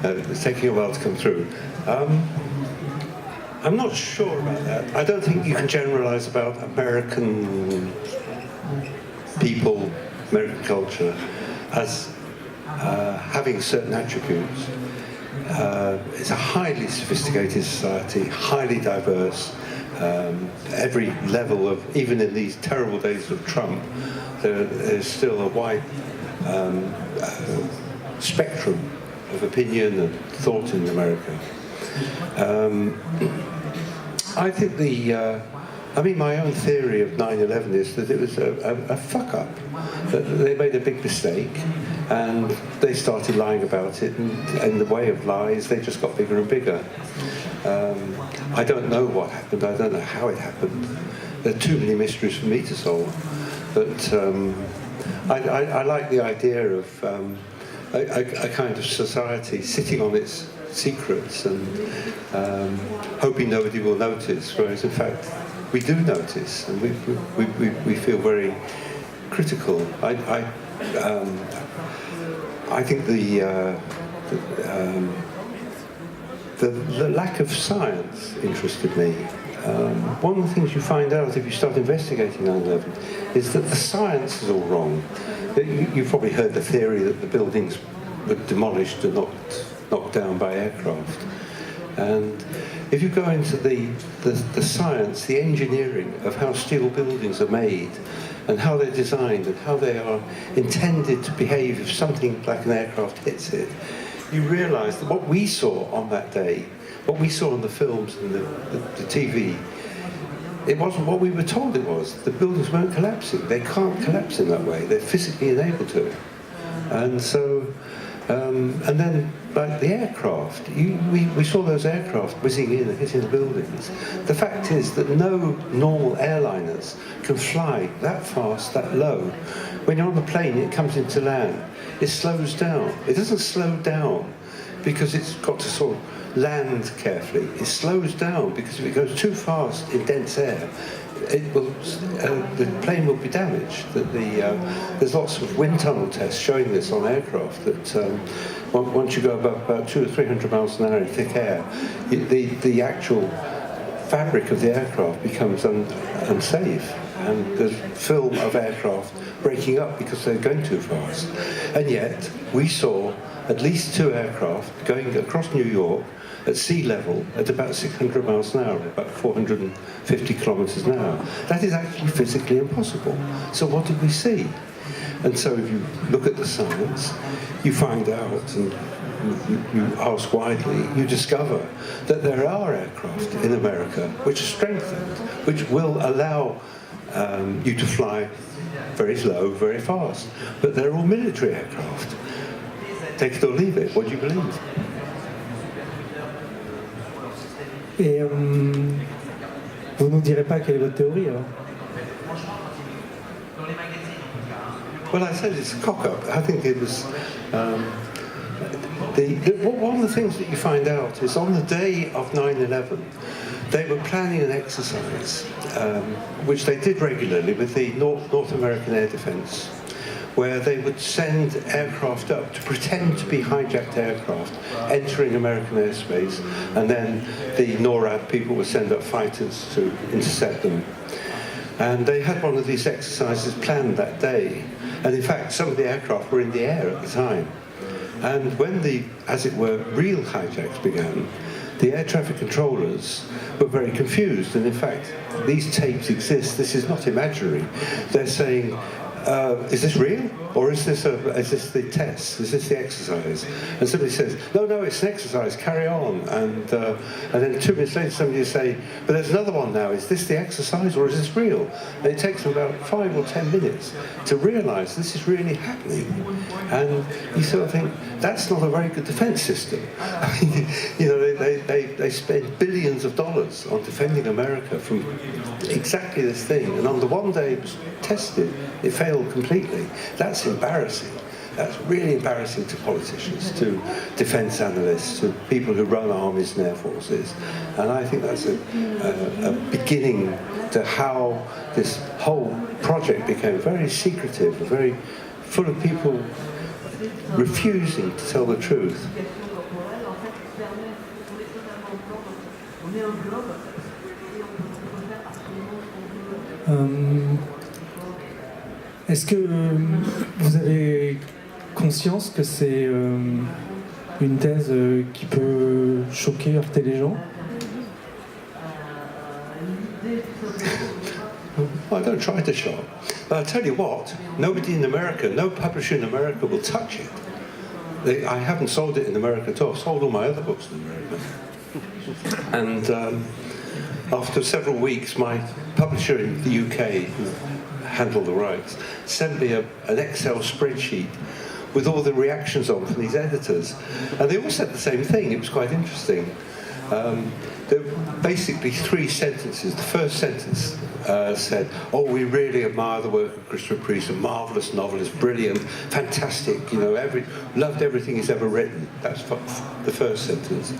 It's taking a while to come through. I'm not sure about that. I don't think you can generalize about American people, American culture, as having certain attributes. It's a highly sophisticated society, highly diverse. Every level of, even in these terrible days of Trump, there's still a wide spectrum of opinion and thought in America. I think my own theory of 9/11 is that it was a fuck-up. That they made a big mistake, and they started lying about it, and the way of lies, they just got bigger and bigger. I don't know what happened, I don't know how it happened. There are too many mysteries for me to solve. But I like the idea of a kind of society sitting on its secrets and hoping nobody will notice, whereas in fact we do notice, and we feel very critical. I think the lack of science interested me. One of the things you find out if you start investigating 9/11 is that the science is all wrong. You've probably heard the theory that the buildings were demolished and knocked down by aircraft. And if you go into the science, the engineering of how steel buildings are made and how they're designed and how they are intended to behave if something like an aircraft hits it, you realise that what we saw on that day, what we saw on the films and the TV, it wasn't what we were told it was. The buildings weren't collapsing. They can't collapse in that way. They're physically unable to. And so, and then, like the aircraft, we saw those aircraft whizzing in and hitting the buildings. The fact is that no normal airliners can fly that fast, that low. When you're on the plane, it comes into land. It slows down. It doesn't slow down because it's got to sort of land carefully. It slows down because if it goes too fast in dense air, the plane will be damaged. There's lots of wind tunnel tests showing this on aircraft, that once you go about 200 or 300 miles an hour in thick air, the actual fabric of the aircraft becomes unsafe. And there's film of aircraft breaking up because they're going too fast. And yet, we saw at least 2 aircraft going across New York at sea level at about 600 miles an hour, about 450 kilometers an hour. That is actually physically impossible. So what did we see? And so if you look at the science, you find out, and you ask widely, you discover that there are aircraft in America which are strengthened, which will allow you to fly very slow, very fast. But they're all military aircraft. Take it or leave it. What do you believe? Et vous nous direz pas quelle est votre théorie alors? Well, I said it's a cock-up. I think it was... one of the things that you find out is on the day of 9/11, they were planning an exercise, which they did regularly with the North American Air Defense, where they would send aircraft up to pretend to be hijacked aircraft entering American airspace, and then the NORAD people would send up fighters to intercept them. And they had one of these exercises planned that day, and in fact some of the aircraft were in the air at the time. And when the, as it were, real hijacks began, the air traffic controllers were very confused, and in fact these tapes exist, this is not imaginary. They're saying, is this real? Or is this the test? Is this the exercise? And somebody says, no, it's an exercise, carry on. And then 2 minutes later somebody will say, but there's another one now, is this the exercise or is this real? And it takes them about 5 or 10 minutes to realise this is really happening. And you sort of think, that's not a very good defence system. I mean, you know, they spend billions of dollars on defending America from exactly this thing. And on the one day it was tested, it failed completely. That's embarrassing. That's really embarrassing to politicians, to defence analysts, to people who run armies and air forces. And I think that's a beginning to how this whole project became very secretive, very full of people refusing to tell the truth. Est-ce que vous avez conscience que c'est une thèse qui peut choquer, heurter les gens? I don't try to shock. But I'll tell you what, nobody in America, no publisher in America will touch it. I haven't sold it in America at all. I've sold all my other books in America. And after several weeks, my publisher in the UK, who handled the rights, sent me an Excel spreadsheet with all the reactions on from these editors. And they all said the same thing. It was quite interesting. There were basically 3 sentences. The first sentence said, "Oh, we really admire the work of Christopher Priest, a marvellous novelist, brilliant, fantastic, you know, loved everything he's ever written." That's the first sentence.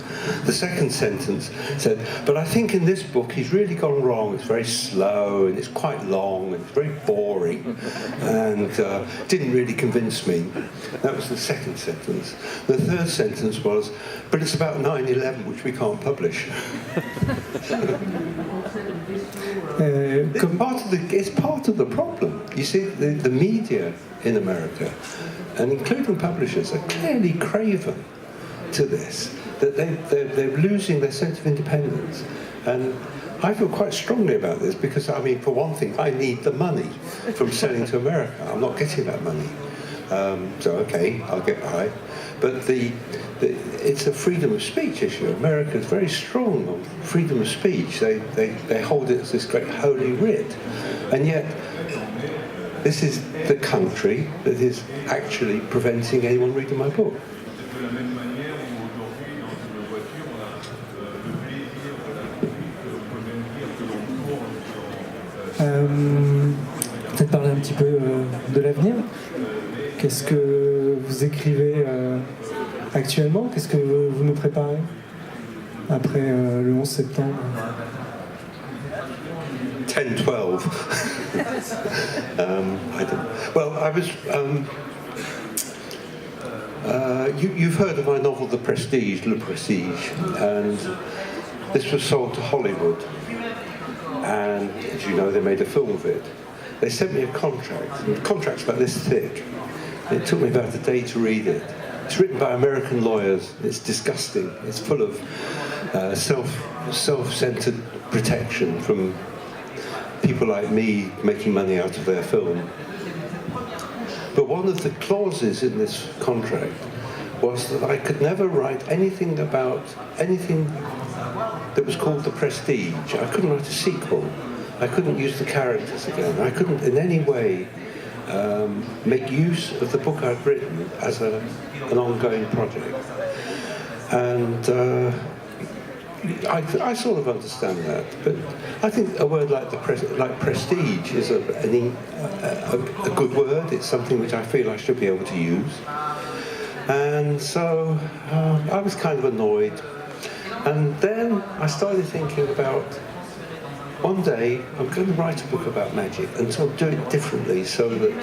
The second sentence said, "But I think in this book he's really gone wrong. It's very slow and it's quite long and it's very boring and didn't really convince me." That was the second sentence. The third sentence was, "But it's about 9/11, which we can't publish." It's part of the problem. You see, the media in America, and including publishers, are clearly craven to this, that they're losing their sense of independence. And I feel quite strongly about this because, I mean, for one thing, I need the money from selling to America. I'm not getting that money. So, okay, I'll get by. But it's a freedom of speech issue. America is very strong on freedom of speech. They hold it as this great holy writ. And yet, this is the country that is actually preventing anyone reading my book. Peut-être parler un petit peu de l'avenir. Qu'est-ce que vous écrivez actuellement? Qu'est-ce que vous nous préparez après le 11 septembre? 10, 12. I don't. Well, I was. You've heard of my novel, The Prestige, Le Prestige, and this was sold to Hollywood. And as you know, they made a film of it. They sent me a contract. The contract's about this thick. It took me about a day to read it. It's written by American lawyers. It's disgusting. It's full of self-centered protection from people like me making money out of their film. But one of the clauses in this contract was that I could never write anything about anything that was called The Prestige. I couldn't write a sequel. I couldn't use the characters again. I couldn't in any way make use of the book I'd written as an ongoing project. And I sort of understand that, but I think a word like prestige is a good word. It's something which I feel I should be able to use. And so I was kind of annoyed. And then I started thinking about, one day I'm going to write a book about magic and sort of do it differently so that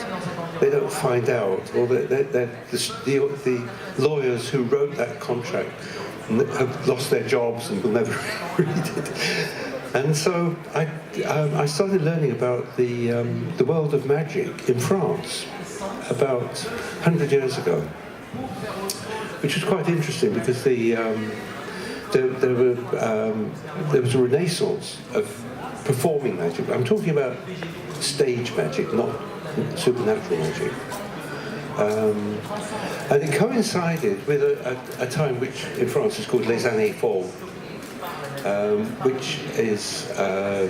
they don't find out, or that the lawyers who wrote that contract have lost their jobs and will never read it. And so I started learning about the world of magic in France about 100 years ago, which was quite interesting because there was a renaissance of performing magic. I'm talking about stage magic, not supernatural magic. And it coincided with a time which in France is called Les Années Folles, which is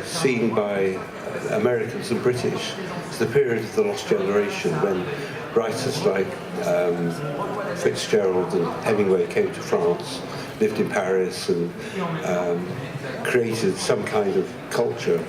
seen by Americans and British as the period of the lost generation, when writers like Fitzgerald and Hemingway came to France, lived in Paris and created some kind of culture